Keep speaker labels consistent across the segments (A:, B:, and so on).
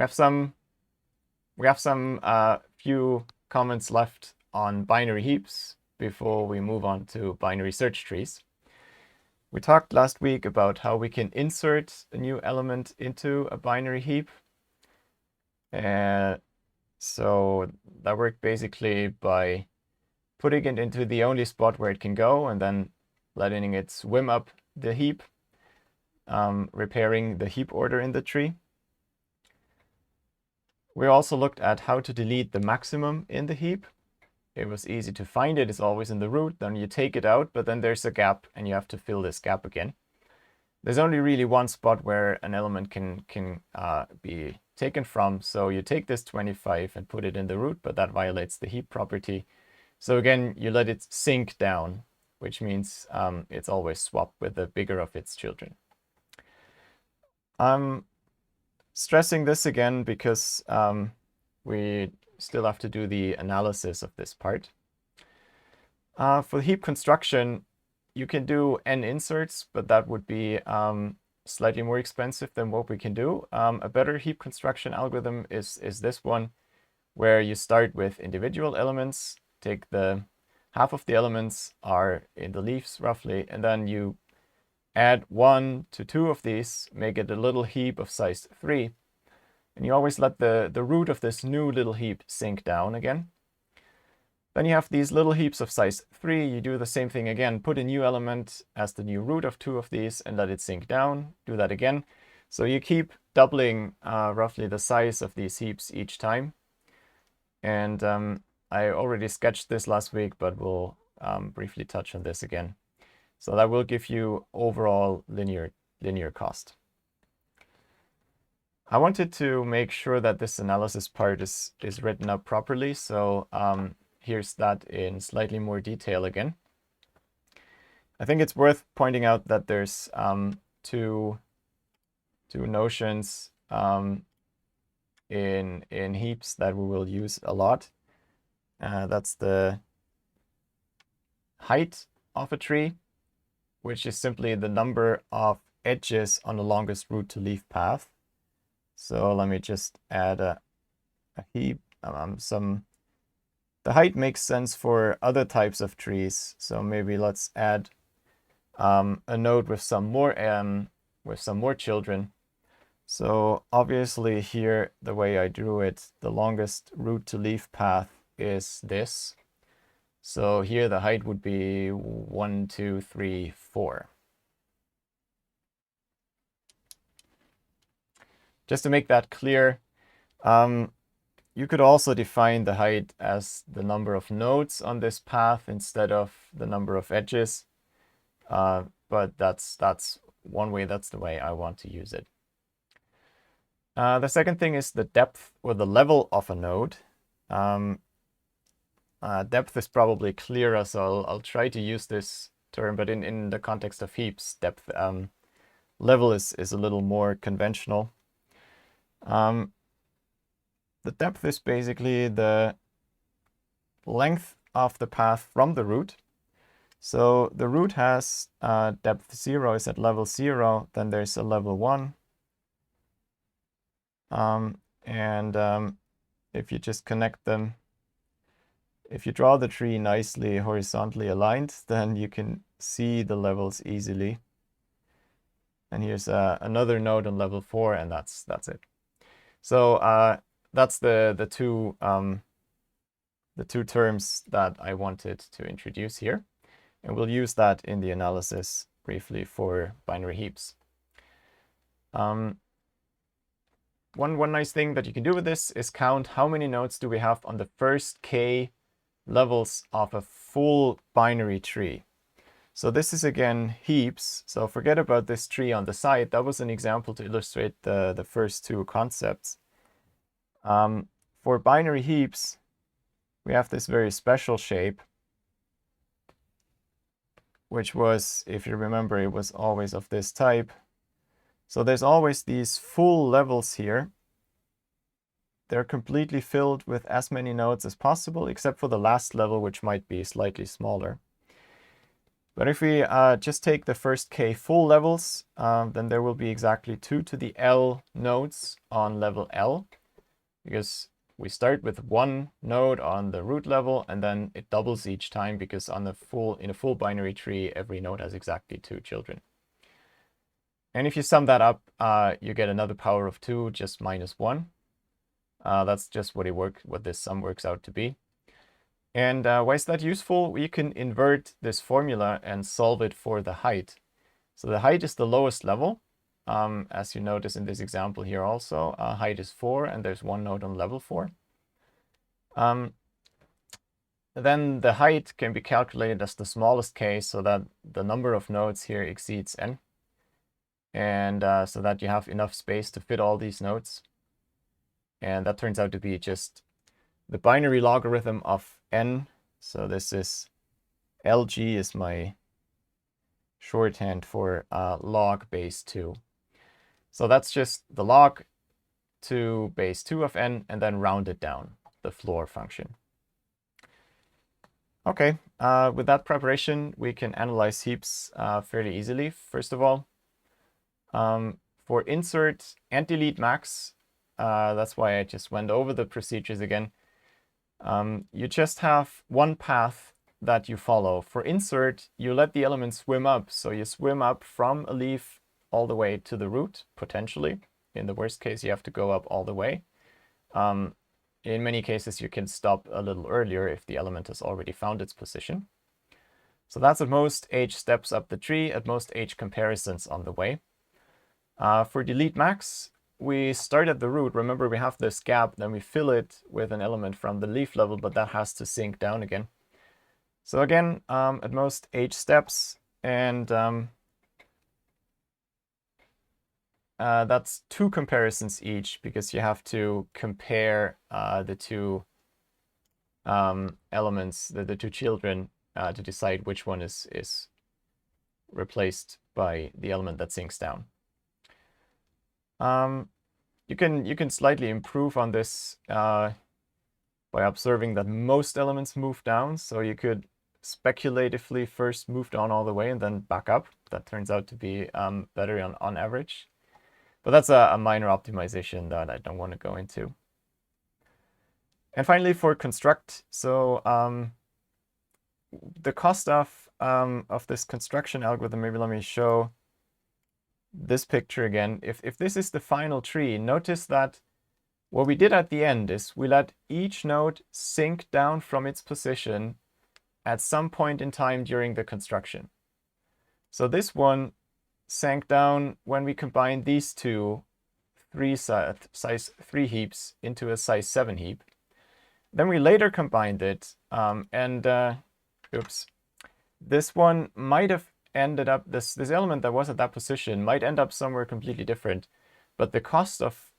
A: We have some few comments left on binary heaps before we move on to binary search trees. We talked last week about how we can insert a new element into a binary heap. So that worked basically by putting it into the only spot where it can go and then letting it swim up the heap, repairing the heap order in the tree. We also looked at how to delete the maximum in the heap. It was easy to find it. It's always in the root. Then you take it out, but then there's a gap and you have to fill this gap again. There's only really one spot where an element can be taken from. So you take this 25 and put it in the root, but that violates the heap property. So again, you let it sink down, which means it's always swapped with the bigger of its children. I'm stressing this again because we still have to do the analysis of this part. For the heap construction, you can do n inserts, but that would be slightly more expensive than what we can do. A better heap construction algorithm is this one, where you start with individual elements, take the half of the elements are in the leaves roughly, and then you add 1 to 2 of these, make it a little heap of size 3. And you always let the root of this new little heap sink down again. Then you have these little heaps of size 3. You do the same thing again. Put a new element as the new root of 2 of these and let it sink down. Do that again. So you keep doubling roughly the size of these heaps each time. And I already sketched this last week, but we'll briefly touch on this again. So that will give you overall linear cost. I wanted to make sure that this analysis part is written up properly. So here's that in slightly more detail again. I think it's worth pointing out that there's two notions in heaps that we will use a lot. That's the height of a tree, which is simply the number of edges on the longest root to leaf path. So let me just add a heap. The height makes sense for other types of trees. So maybe let's add a node with some more children. So obviously here, the way I drew it, the longest root to leaf path is this. So here the height would be 1, 2, 3, 4. Just to make that clear, you could also define the height as the number of nodes on this path instead of the number of edges. But that's one way, that's the way I want to use it. The second thing is the depth or the level of a node. Depth is probably clearer, so I'll try to use this term, but in the context of heaps, depth level is a little more conventional. The depth is basically the length of the path from the root. So the root has depth 0 is at level 0, then there's a level 1. If you just connect them, if you draw the tree nicely horizontally aligned, then you can see the levels easily. And here's another node on level 4, and that's it. So that's the two terms that I wanted to introduce here, and we'll use that in the analysis briefly for binary heaps. One nice thing that you can do with this is count how many nodes do we have on the first k levels of a full binary tree. So this is again heaps. So forget about this tree on the side. That was an example to illustrate the first two concepts. For binary heaps, we have this very special shape, which was, if you remember, it was always of this type. So there's always these full levels here. They're completely filled with as many nodes as possible, except for the last level, which might be slightly smaller. But if we just take the first k full levels, then there will be exactly 2 to the L nodes on level L, because we start with one node on the root level, and then it doubles each time, because in a full binary tree, every node has exactly 2 children. And if you sum that up, you get another power of 2, just -1. That's just what this sum works out to be. And why is that useful? We can invert this formula and solve it for the height. So the height is the lowest level. As you notice in this example here also, height is 4, and there's one node on level 4. Then the height can be calculated as the smallest case, so that the number of nodes here exceeds n. And so that you have enough space to fit all these nodes. And that turns out to be just the binary logarithm of n. So this is LG is my shorthand for log base 2. So that's just the log to base 2 of n, and then rounded down, the floor function. Okay, with that preparation, we can analyze heaps fairly easily. First of all, for insert and delete max, that's why I just went over the procedures again. You just have one path that you follow. For insert, you let the element swim up. So you swim up from a leaf all the way to the root, potentially. In the worst case, you have to go up all the way. In many cases, you can stop a little earlier if the element has already found its position. So that's at most h steps up the tree, at most h comparisons on the way. For delete max, we start at the root. Remember, we have this gap, then we fill it with an element from the leaf level, but that has to sink down again. So again, at most h steps, and that's 2 comparisons each, because you have to compare the two elements, the two children, to decide which one is replaced by the element that sinks down. You can slightly improve on this by observing that most elements move down. So you could speculatively first move down all the way and then back up. That turns out to be better on average. But that's a minor optimization that I don't want to go into. And finally, for construct, so the cost of this construction algorithm, maybe let me show this picture again. If this is the final tree, notice that what we did at the end is we let each node sink down from its position at some point in time during the construction. So this one sank down when we combined these two size 3 heaps into a size 7 heap. Then we later combined it, oops, this one might have ended up, this element that was at that position might end up somewhere completely different, but the cost of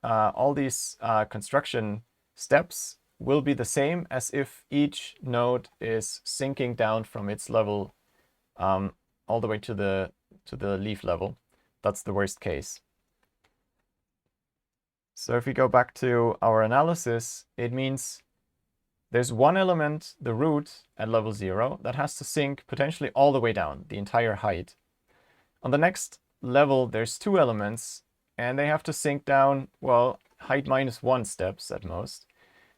A: all these construction steps will be the same as if each node is sinking down from its level all the way to the leaf level. That's the worst case. So if we go back to our analysis, it means there's one element, the root, at level 0, that has to sink potentially all the way down, the entire height. On the next level, there's 2 elements, and they have to sink down, well, height -1 steps at most.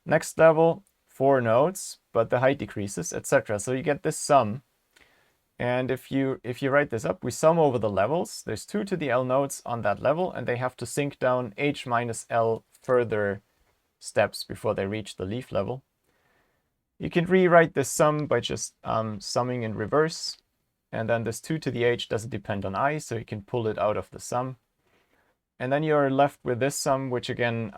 A: Next level, 4 nodes, but the height decreases, etc. So you get this sum. And if you write this up, we sum over the levels. There's 2 to the L nodes on that level, and they have to sink down h minus L further steps before they reach the leaf level. You can rewrite this sum by just summing in reverse. And then this 2 to the h doesn't depend on I, so you can pull it out of the sum. And then you're left with this sum, which again,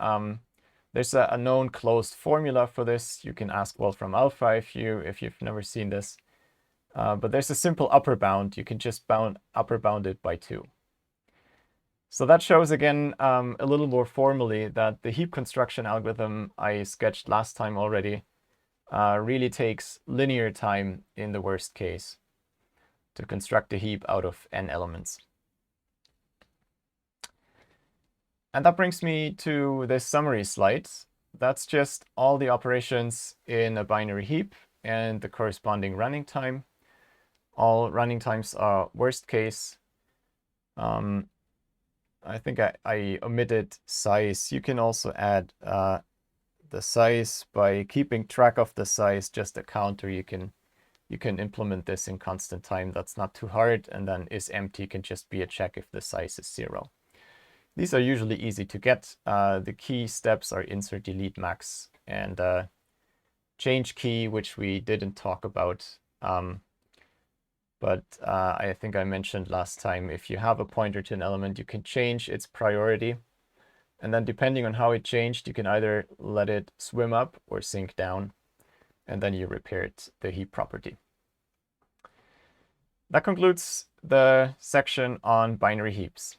A: there's a known closed formula for this. You can ask Wolfram Alpha if you've never seen this. But there's a simple upper bound. You can just upper bound it by 2. So that shows again a little more formally that the heap construction algorithm I sketched last time already really takes linear time in the worst case to construct a heap out of n elements. And that brings me to this summary slide. That's just all the operations in a binary heap and the corresponding running time. all running times are worst case. I think I omitted size. You can also add the size by keeping track of the size, just a counter. You can implement this in constant time. That's not too hard. And then is empty can just be a check if the size is 0. These are usually easy to get. The key steps are insert, delete, max, and change key, which we didn't talk about. But I think I mentioned last time, if you have a pointer to an element, you can change its priority. And then depending on how it changed, you can either let it swim up or sink down. And then you repair the heap property. That concludes the section on binary heaps.